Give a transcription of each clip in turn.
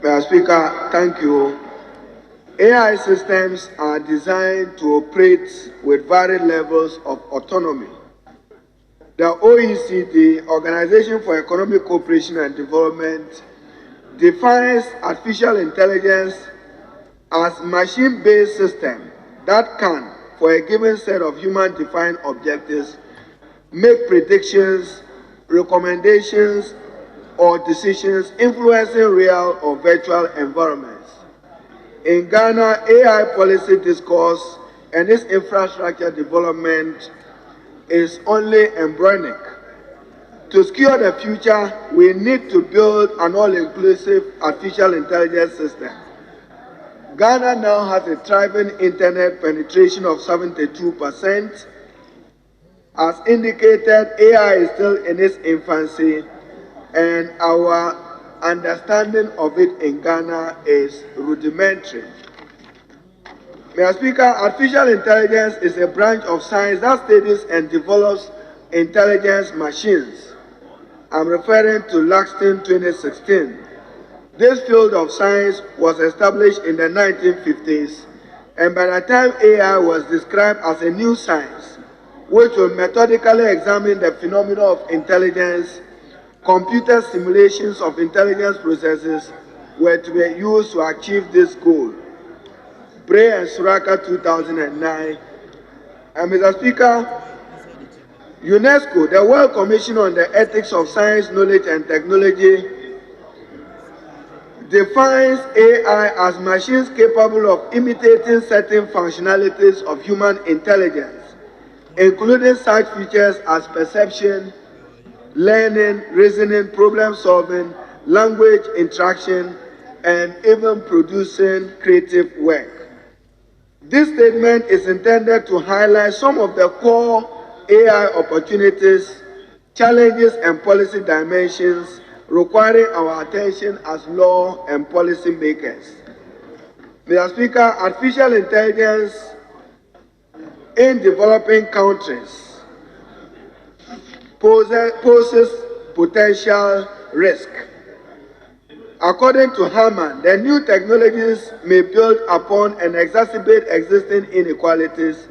Mr. Speaker, thank you. AI systems are designed to operate with varied levels of autonomy. The OECD, Organization for Economic Cooperation and Development, defines artificial intelligence as machine-based system that can, for a given set of human-defined objectives, make predictions, recommendations, or decisions influencing real or virtual environments. In Ghana, AI policy discourse and its infrastructure development is only embryonic. To secure the future, we need to build an all-inclusive artificial intelligence system. Ghana now has a thriving internet penetration of 72%. As indicated, AI is still in its infancy, and our understanding of it in Ghana is rudimentary. Mr. Speaker, artificial intelligence is a branch of science that studies and develops intelligence machines. I'm referring to Langston 2016. This field of science was established in the 1950s, and by the time AI was described as a new science, which will methodically examine the phenomena of intelligence, computer simulations of intelligence processes were to be used to achieve this goal. Bray and Suraka 2009. And Mr. Speaker, UNESCO, the World Commission on the Ethics of Science, Knowledge and Technology, defines AI as machines capable of imitating certain functionalities of human intelligence, including such features as perception, learning, reasoning, problem solving, language interaction, and even producing creative work. This statement is intended to highlight some of the core AI opportunities, challenges, and policy dimensions requiring our attention as law and policy makers. Mr. Speaker, artificial intelligence in developing countries poses potential risk. According to Harman, the new technologies may build upon and exacerbate existing inequalities,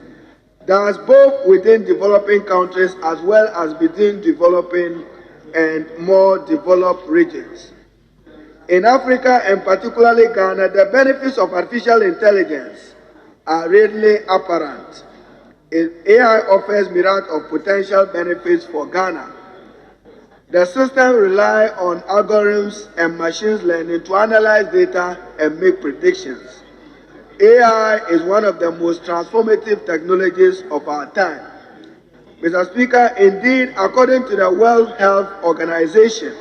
thus both within developing countries as well as between developing and more developed regions. In Africa, and particularly Ghana, the benefits of artificial intelligence are readily apparent. AI offers myriad of potential benefits for Ghana. The system relies on algorithms and machine learning to analyze data and make predictions. AI is one of the most transformative technologies of our time. Mr. Speaker, indeed, according to the World Health Organization,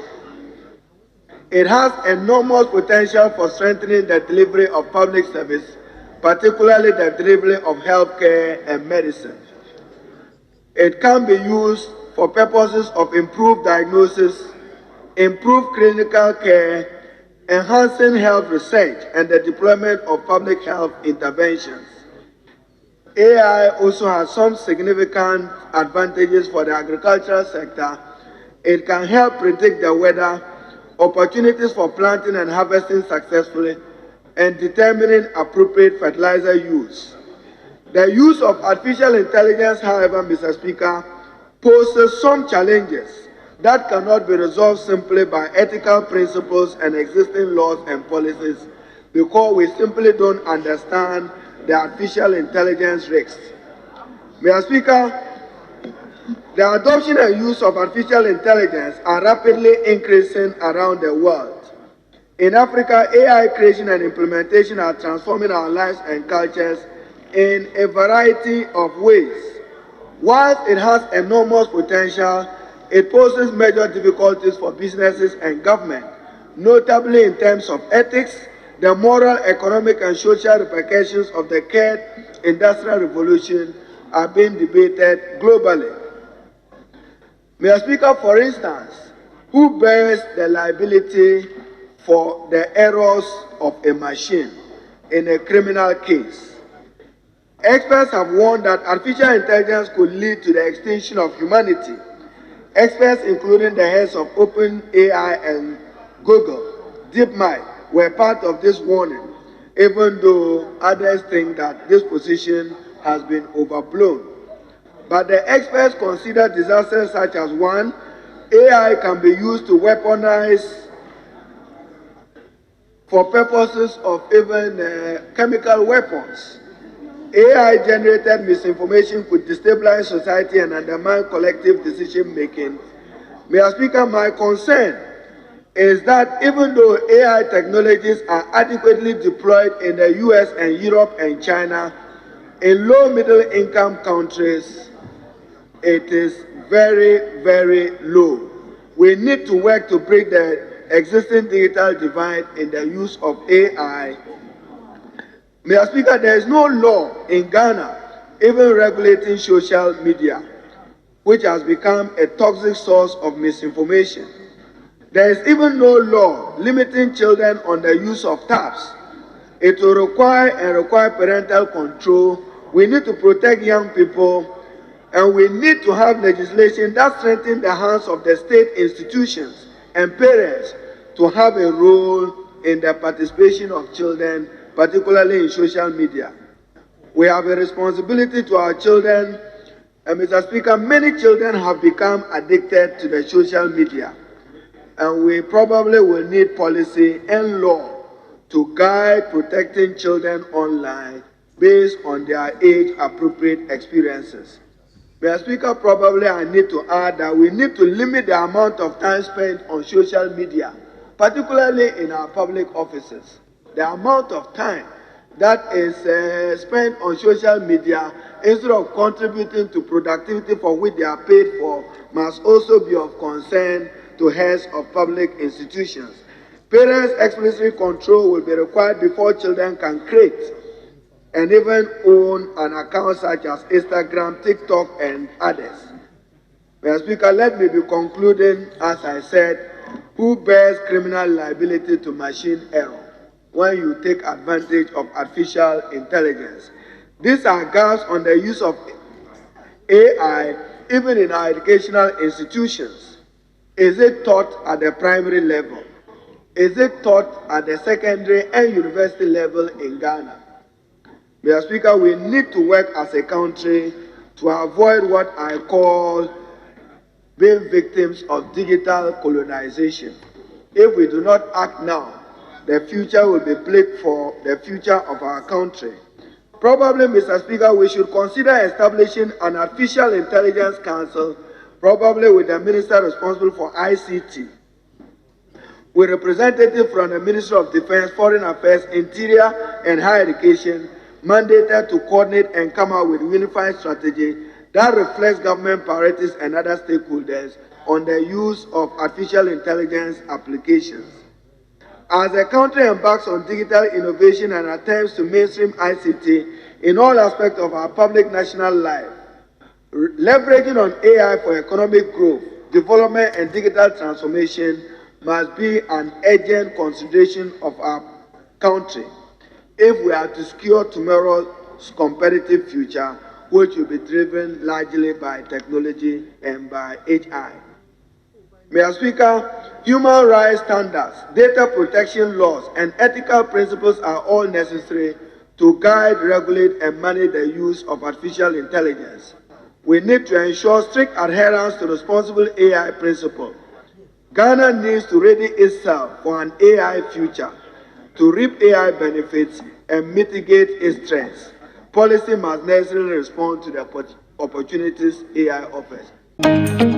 it has enormous potential for strengthening the delivery of public service, particularly the delivery of healthcare and medicine. It can be used for purposes of improved diagnosis, improved clinical care, enhancing health research, and the deployment of public health interventions. AI also has some significant advantages for the agricultural sector. It can help predict the weather, opportunities for planting and harvesting successfully, and determining appropriate fertilizer use. The use of artificial intelligence, however, Mr. Speaker, poses some challenges that cannot be resolved simply by ethical principles and existing laws and policies, because we simply don't understand the artificial intelligence risks. Mr. Speaker, the adoption and use of artificial intelligence are rapidly increasing around the world. In Africa, AI creation and implementation are transforming our lives and cultures in a variety of ways. Whilst it has enormous potential, it poses major difficulties for businesses and government, notably in terms of ethics. The moral, economic, and social repercussions of the third industrial revolution are being debated globally. Mr. Speaker, for instance, who bears the liability for the errors of a machine in a criminal case? Experts have warned that artificial intelligence could lead to the extinction of humanity. Experts, including the heads of OpenAI and Google, DeepMind, were part of this warning, even though others think that this position has been overblown. But the experts consider disasters such as one, AI can be used to weaponize for purposes of even chemical weapons. AI-generated misinformation could destabilize society and undermine collective decision-making. Mr. Speaker, my concern is that even though AI technologies are adequately deployed in the US and Europe and China, in low middle-income countries, it is very, very low. We need to work to break the existing digital divide in the use of AI. Mr. Speaker, there is no law in Ghana even regulating social media, which has become a toxic source of misinformation. There is even no law limiting children on the use of tabs. It will require parental control. We need to protect young people, and we need to have legislation that strengthens the hands of the state institutions and parents to have a role in the participation of children, particularly in social media. We have a responsibility to our children, and Mr. Speaker, many children have become addicted to the social media, and we probably will need policy and law to guide protecting children online based on their age-appropriate experiences. Mr. Speaker, probably I need to add that we need to limit the amount of time spent on social media, particularly in our public offices. The amount of time that is spent on social media instead of contributing to productivity for which they are paid for must also be of concern to heads of public institutions. Parents' explicit control will be required before children can create and even own an account such as Instagram, TikTok, and others. Mr. Speaker, let me be concluding, as I said, who bears criminal liability to machine error when you take advantage of artificial intelligence? These are gaps on the use of AI even in our educational institutions. Is it taught at the primary level? Is it taught at the secondary and university level in Ghana? Mr. Speaker, we need to work as a country to avoid what I call being victims of digital colonization. If we do not act now, the future will be bleak for the future of our country. Probably, Mr. Speaker, we should consider establishing an artificial intelligence council, probably with the minister responsible for ICT, with representatives from the Ministry of Defense, Foreign Affairs, Interior, and Higher Education, mandated to coordinate and come up with a unified strategy that reflects government priorities and other stakeholders on the use of artificial intelligence applications. As the country embarks on digital innovation and attempts to mainstream ICT in all aspects of our public national life, leveraging on AI for economic growth, development, and digital transformation must be an urgent consideration of our country if we are to secure tomorrow's competitive future, which will be driven largely by technology and by AI. Mr. Speaker, human rights standards, data protection laws, and ethical principles are all necessary to guide, regulate, and manage the use of artificial intelligence. We need to ensure strict adherence to responsible AI principles. Ghana needs to ready itself for an AI future, to reap AI benefits and mitigate its threats. Policy must necessarily respond to the opportunities AI offers.